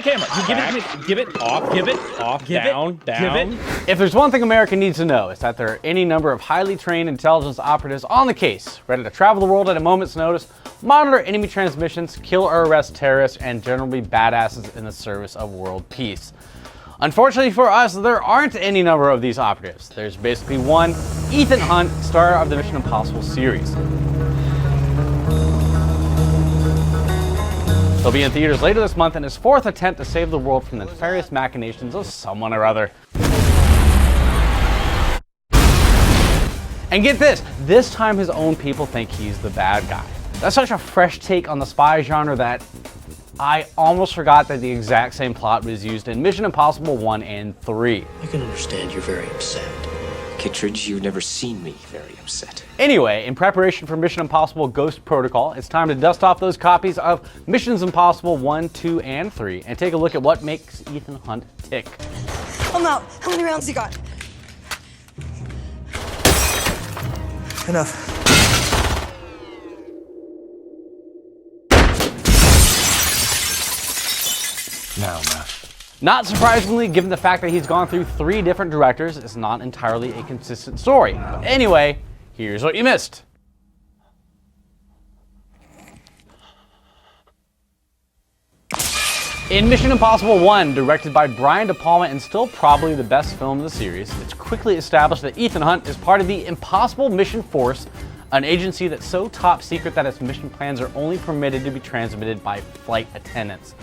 the camera. Give it off, give it off, down. If there's one thing America needs to know, it's that there are any number of highly trained intelligence operatives on the case, ready to travel the world at a moment's notice, monitor enemy transmissions, kill or arrest terrorists, and generally be badasses in the service of world peace. Unfortunately for us, there aren't any number of these operatives. There's basically one, Ethan Hunt, star of the Mission Impossible series. He'll be in theaters later this month in his fourth attempt to save the world from the nefarious machinations of someone or other. And get this time his own people think he's the bad guy. That's such a fresh take on the spy genre that I almost forgot that the exact same plot was used in Mission Impossible 1 and 3. I can understand you're very upset. Kittredge, you've never seen me very upset. Anyway, in preparation for Mission Impossible Ghost Protocol, it's time to dust off those copies of Missions Impossible 1, 2, and 3 and take a look at what makes Ethan Hunt tick. I'm out. How many rounds you got? Enough. Now, man. Not surprisingly, given the fact that he's gone through 3 different directors, it's not entirely a consistent story. But anyway, here's what you missed. In Mission Impossible 1, directed by Brian De Palma and still probably the best film of the series, it's quickly established that Ethan Hunt is part of the Impossible Mission Force, an agency that's so top secret that its mission plans are only permitted to be transmitted by flight attendants.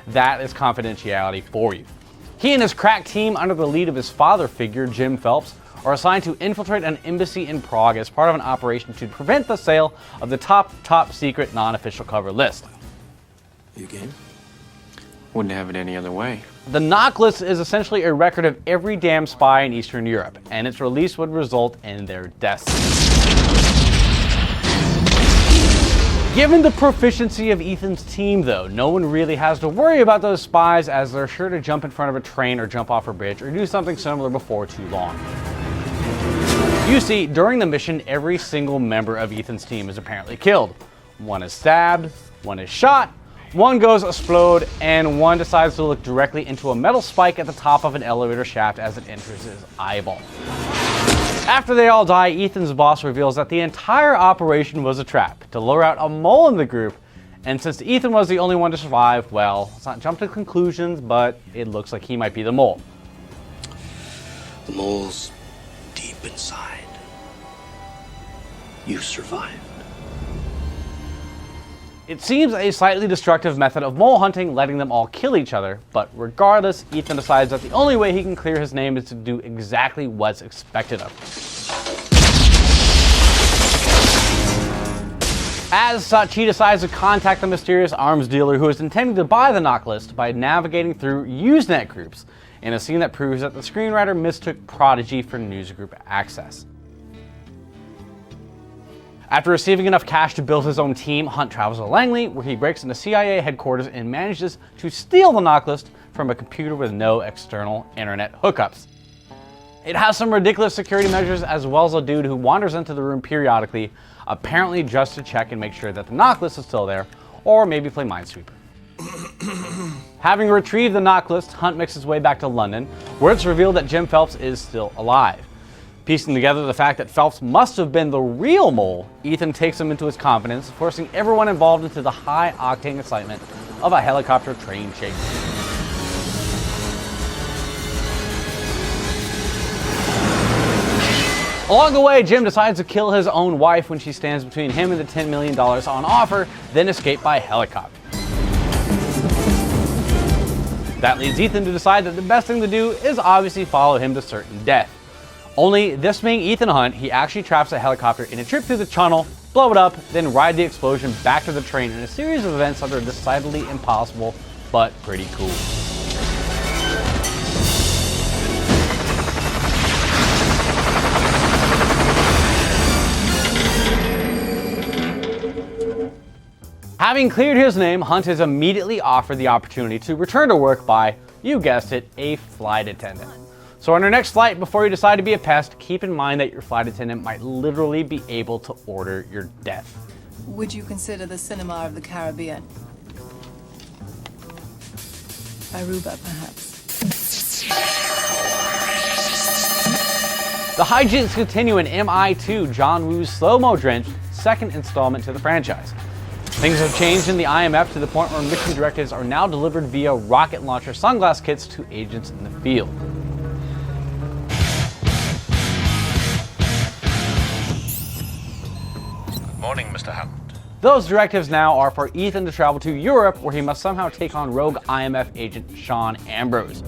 That is confidentiality for you. He and his crack team, under the lead of his father figure, Jim Phelps, are assigned to infiltrate an embassy in Prague as part of an operation to prevent the sale of the top secret non-official cover list. You game? Wouldn't have it any other way. The NOC list is essentially a record of every damn spy in Eastern Europe, and its release would result in their deaths. Given the proficiency of Ethan's team, though, no one really has to worry about those spies, as they're sure to jump in front of a train or jump off a bridge or do something similar before too long. You see, during the mission, every single member of Ethan's team is apparently killed. One is stabbed, one is shot, one goes explode, and one decides to look directly into a metal spike at the top of an elevator shaft as it enters his eyeball. After they all die, Ethan's boss reveals that the entire operation was a trap to lure out a mole in the group, and since Ethan was the only one to survive, well, let's not jump to conclusions, but it looks like he might be the mole. The mole's deep inside. You survived. It seems a slightly destructive method of mole hunting, letting them all kill each other, but regardless, Ethan decides that the only way he can clear his name is to do exactly what's expected of him. As such, he decides to contact the mysterious arms dealer who is intending to buy the NOC list by navigating through Usenet groups, in a scene that proves that the screenwriter mistook Prodigy for newsgroup access. After receiving enough cash to build his own team, Hunt travels to Langley, where he breaks into CIA headquarters and manages to steal the NOC list from a computer with no external internet hookups. It has some ridiculous security measures, as well as a dude who wanders into the room periodically, apparently just to check and make sure that the NOC list is still there, or maybe play Minesweeper. Having retrieved the NOC list, Hunt makes his way back to London, where it's revealed that Jim Phelps is still alive. Piecing together the fact that Phelps must have been the real mole, Ethan takes him into his confidence, forcing everyone involved into the high-octane excitement of a helicopter train chase. Along the way, Jim decides to kill his own wife when she stands between him and the $10 million on offer, then escape by helicopter. That leads Ethan to decide that the best thing to do is obviously follow him to certain death. Only, this being Ethan Hunt, he actually traps a helicopter in a trip through the tunnel, blow it up, then ride the explosion back to the train in a series of events that are decidedly impossible, but pretty cool. Having cleared his name, Hunt is immediately offered the opportunity to return to work by, you guessed it, a flight attendant. So on your next flight, before you decide to be a pest, keep in mind that your flight attendant might literally be able to order your death. Would you consider the cinema of the Caribbean? Aruba, perhaps. The hijinks continue in MI2, John Woo's slow-mo drenched second installment to the franchise. Things have changed in the IMF to the point where mission directives are now delivered via rocket launcher sunglass kits to agents in the field. Good morning, Mr. Hammond. Those directives now are for Ethan to travel to Europe, where he must somehow take on rogue IMF agent Sean Ambrose,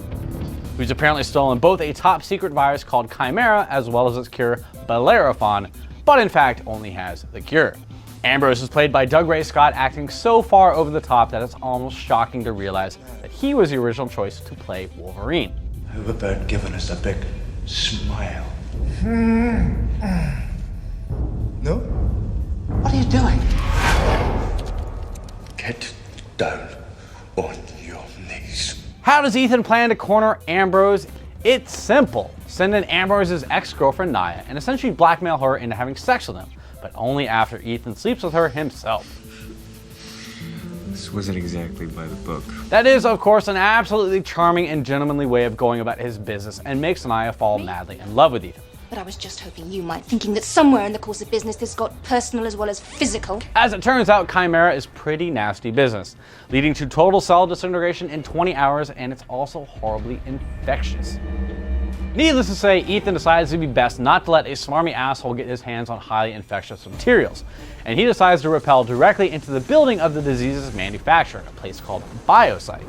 who's apparently stolen both a top-secret virus called Chimera as well as its cure, Bellerophon, but in fact only has the cure. Ambrose is played by Doug Ray Scott, acting so far over the top that it's almost shocking to realize that he was the original choice to play Wolverine. How about giving us a big smile? No? What are you doing? Get down on your knees. How does Ethan plan to corner Ambrose? It's simple. Send in Ambrose's ex-girlfriend Naya and essentially blackmail her into having sex with him, but only after Ethan sleeps with her himself. This wasn't exactly by the book. That is, of course, an absolutely charming and gentlemanly way of going about his business and makes Naya fall madly in love with Ethan. But I was just hoping you might, thinking that somewhere in the course of business this got personal as well as physical. As it turns out, Chimera is pretty nasty business, leading to total cell disintegration in 20 hours, and it's also horribly infectious. Needless to say, Ethan decides it would be best not to let a smarmy asshole get his hands on highly infectious materials, and he decides to rappel directly into the building of the disease's manufacturer, a place called Biosite.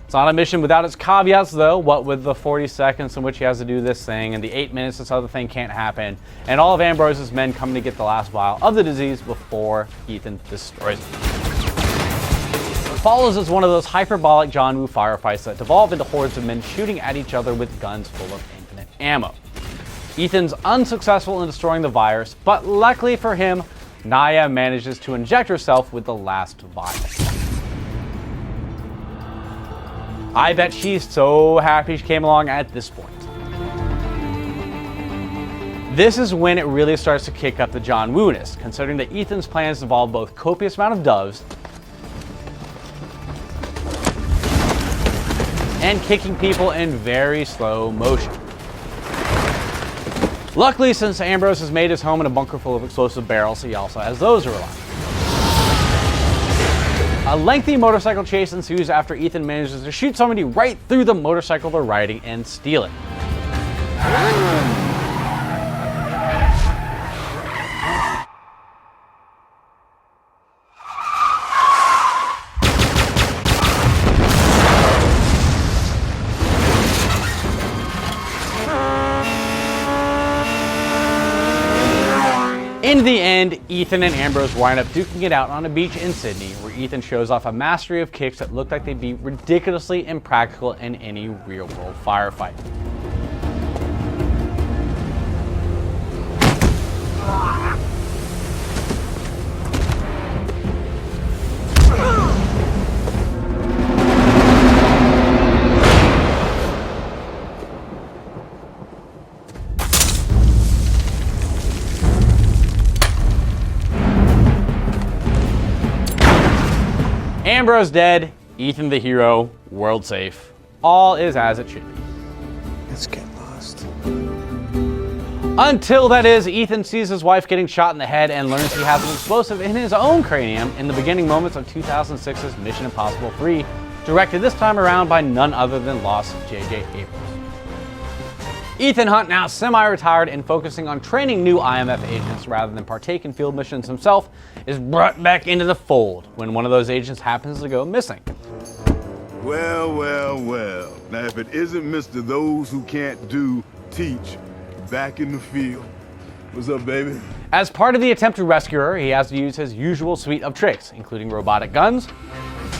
It's not a mission without its caveats, though, what with the 40 seconds in which he has to do this thing, and the 8 minutes this other thing can't happen, and all of Ambrose's men coming to get the last vial of the disease before Ethan destroys it. What follows is one of those hyperbolic John Woo firefights that devolve into hordes of men shooting at each other with guns full of infinite ammo. Ethan's unsuccessful in destroying the virus, but luckily for him, Naya manages to inject herself with the last vial. I bet she's so happy she came along at this point. This is when it really starts to kick up the John Woo-ness, considering that Ethan's plans involve both copious amount of doves and kicking people in very slow motion. Luckily, since Ambrose has made his home in a bunker full of explosive barrels, he also has those to rely on. A lengthy motorcycle chase ensues after Ethan manages to shoot somebody right through the motorcycle they're riding and steal it. In the end, Ethan and Ambrose wind up duking it out on a beach in Sydney, where Ethan shows off a mastery of kicks that look like they'd be ridiculously impractical in any real-world firefight. Ambrose dead, Ethan the hero, world safe. All is as it should be. Let's get lost. Until that is, Ethan sees his wife getting shot in the head and learns he has an explosive in his own cranium in the beginning moments of 2006's Mission Impossible 3, directed this time around by none other than lost J.J. Abrams. Ethan Hunt, now semi-retired and focusing on training new IMF agents rather than partake in field missions himself, is brought back into the fold when one of those agents happens to go missing. Well, well, well. Now, if it isn't Mr. Those Who Can't Do, Teach, back in the field. What's up, baby? As part of the attempt to rescue her, he has to use his usual suite of tricks, including robotic guns,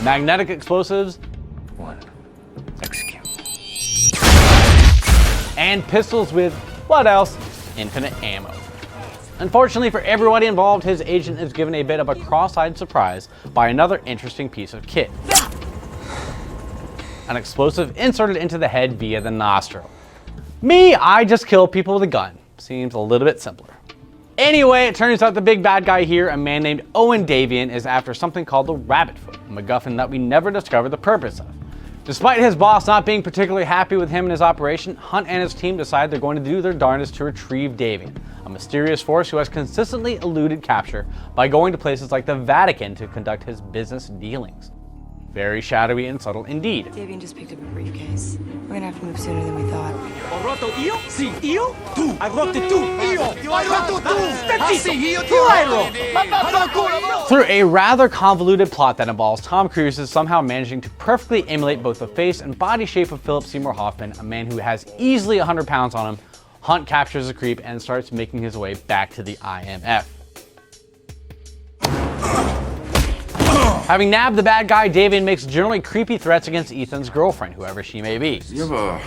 magnetic explosives, and pistols with, what else, infinite ammo. Unfortunately for everybody involved, his agent is given a bit of a cross-eyed surprise by another interesting piece of kit. An explosive inserted into the head via the nostril. Me, I just kill people with a gun. Seems a little bit simpler. Anyway, it turns out the big bad guy here, a man named Owen Davian, is after something called the Rabbit Foot, a MacGuffin that we never discovered the purpose of. Despite his boss not being particularly happy with him and his operation, Hunt and his team decide they're going to do their darndest to retrieve Davian, a mysterious force who has consistently eluded capture by going to places like the Vatican to conduct his business dealings. Very shadowy and subtle indeed. Davian just picked up a briefcase. We're gonna have to move sooner than we thought. Through a rather convoluted plot that involves Tom Cruise somehow managing to perfectly emulate both the face and body shape of Philip Seymour Hoffman, a man who has easily 100 pounds on him, Hunt captures the creep and starts making his way back to the IMF. Having nabbed the bad guy, Davian makes generally creepy threats against Ethan's girlfriend, whoever she may be. You have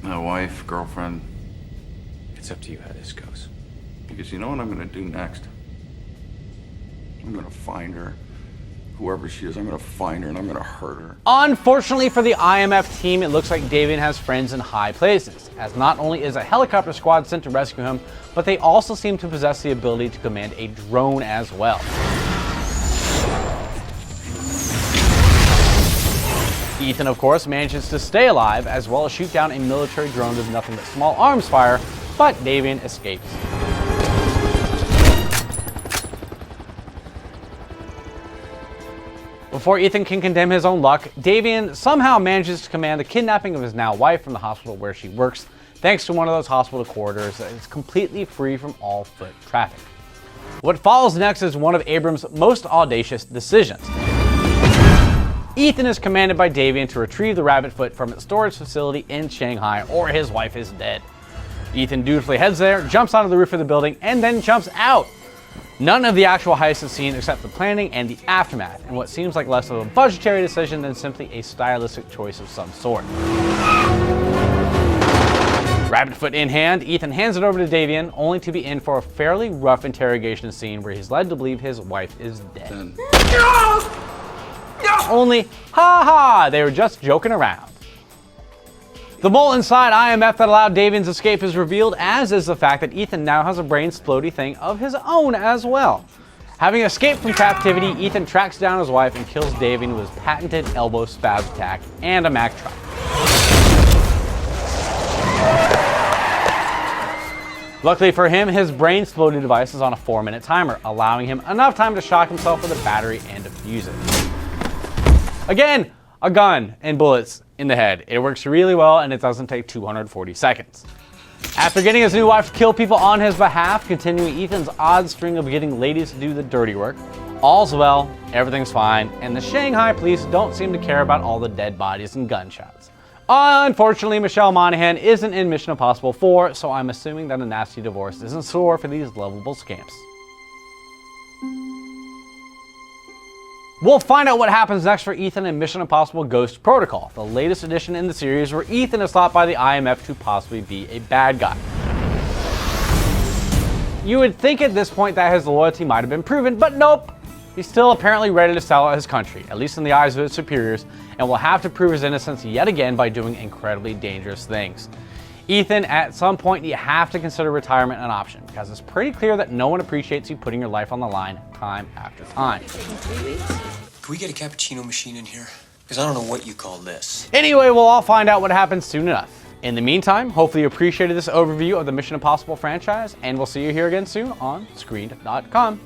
a wife, girlfriend? It's up to you how this goes. Because you know what I'm gonna do next? I'm gonna find her. Whoever she is, I'm gonna find her and I'm gonna hurt her. Unfortunately for the IMF team, it looks like Davian has friends in high places, as not only is a helicopter squad sent to rescue him, but they also seem to possess the ability to command a drone as well. Ethan, of course, manages to stay alive, as well as shoot down a military drone with nothing but small arms fire, but Davian escapes. Before Ethan can condemn his own luck, Davian somehow manages to command the kidnapping of his now wife from the hospital where she works, thanks to one of those hospital corridors that is completely free from all foot traffic. What follows next is one of Abrams' most audacious decisions. Ethan is commanded by Davian to retrieve the Rabbit Foot from its storage facility in Shanghai, or his wife is dead. Ethan dutifully heads there, jumps onto the roof of the building, and then jumps out. None of the actual heist is seen except the planning and the aftermath, and what seems like less of a budgetary decision than simply a stylistic choice of some sort. Rabbit Foot in hand, Ethan hands it over to Davian, only to be in for a fairly rough interrogation scene where he's led to believe his wife is dead. Only, ha, they were just joking around. The mole inside IMF that allowed Davian's escape is revealed, as is the fact that Ethan now has a brain splody thing of his own as well. Having escaped from captivity, Ethan tracks down his wife and kills Davian with his patented elbow spaz attack and a Mack truck. Luckily for him, his brain splody device is on a 4-minute timer, allowing him enough time to shock himself with a battery and defuse it. Again, a gun and bullets in the head. It works really well and it doesn't take 240 seconds. After getting his new wife to kill people on his behalf, continuing Ethan's odd string of getting ladies to do the dirty work, all's well, everything's fine, and the Shanghai police don't seem to care about all the dead bodies and gunshots. Unfortunately, Michelle Monaghan isn't in Mission Impossible 4, so I'm assuming that a nasty divorce is in store for these lovable scamps. We'll find out what happens next for Ethan in Mission Impossible Ghost Protocol, the latest edition in the series where Ethan is thought by the IMF to possibly be a bad guy. You would think at this point that his loyalty might have been proven, but nope. He's still apparently ready to sell out his country, at least in the eyes of his superiors, and will have to prove his innocence yet again by doing incredibly dangerous things. Ethan, at some point you have to consider retirement an option, because it's pretty clear that no one appreciates you putting your life on the line time after time. Can we get a cappuccino machine in here? Because I don't know what you call this. Anyway, we'll all find out what happens soon enough. In the meantime, hopefully you appreciated this overview of the Mission Impossible franchise, and we'll see you here again soon on Screened.com.